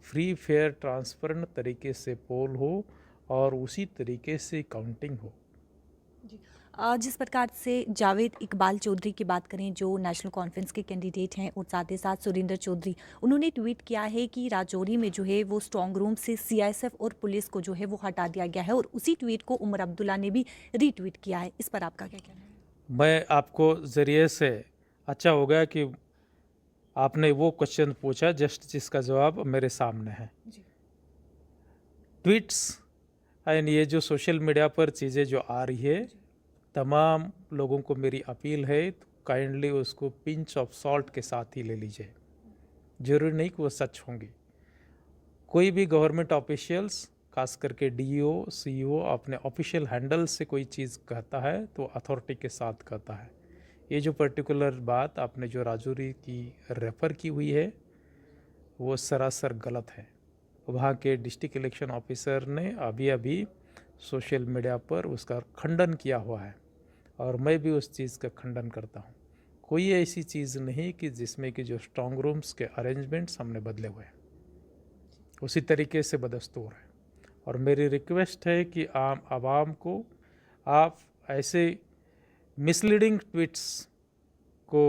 फ्री फेयर ट्रांसपेरेंट तरीके से पोल हो और उसी तरीके से काउंटिंग हो। जिस प्रकार से जावेद इकबाल चौधरी की बात करें जो नेशनल कॉन्फ्रेंस के कैंडिडेट हैं, और साथ ही साथ सुरेंद्र चौधरी, उन्होंने ट्वीट किया है कि राजौरी में जो है वो स्ट्रॉन्ग रूम से सीआईएसएफ और पुलिस को जो है वो हटा दिया गया है, और उसी ट्वीट को उमर अब्दुल्ला ने भी रीट्वीट किया है। इस पर आपका क्या कहना है? मैं आपको ज़रिए से अच्छा हो गया कि आपने वो क्वेश्चन पूछा जस्ट जिसका जवाब मेरे सामने है। ट्वीट्स एंड ये जो सोशल मीडिया पर चीज़ें जो आ रही है, तमाम लोगों को मेरी अपील है तो काइंडली उसको पिंच ऑफ सॉल्ट के साथ ही ले लीजिए। जरूरी नहीं कि वो सच होंगी। कोई भी गवर्नमेंट ऑफिशियल्स, खास करके डीईओ सीईओ अपने ऑफिशियल हैंडल से कोई चीज़ कहता है तो अथॉरिटी के साथ कहता है। ये जो पर्टिकुलर बात आपने जो राजौरी की रेफ़र की हुई है वो सरासर गलत है। वहाँ के डिस्ट्रिक्ट इलेक्शन ऑफिसर ने अभी सोशल मीडिया पर उसका खंडन किया हुआ है, और मैं भी उस चीज़ का खंडन करता हूँ। कोई ऐसी चीज़ नहीं कि जिसमें कि जो स्ट्रॉन्ग रूम्स के अरेंजमेंट्स हमने बदले हुए हैं, उसी तरीके से बदस्तूर है। और मेरी रिक्वेस्ट है कि आम आवाम को आप ऐसे मिसलीडिंग ट्वीट्स को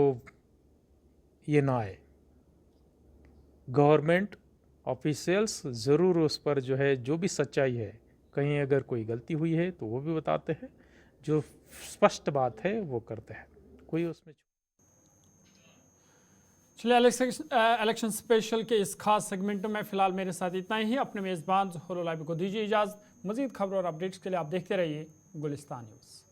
ये ना आए। गवर्नमेंट ऑफिशियल्स ज़रूर उस पर जो है जो भी सच्चाई है, कहीं अगर कोई गलती हुई है तो वो भी बताते हैं, जो स्पष्ट बात है वो करते हैं, कोई उसमें। चलिए इलेक्शन स्पेशल के इस खास सेगमेंट में फिलहाल मेरे साथ इतना ही। अपने मेज़बान ज़ोहर लाइव को दीजिए इजाज़त। मज़ीद खबरों और अपडेट्स के लिए आप देखते रहिए गुलिस्तान न्यूज़।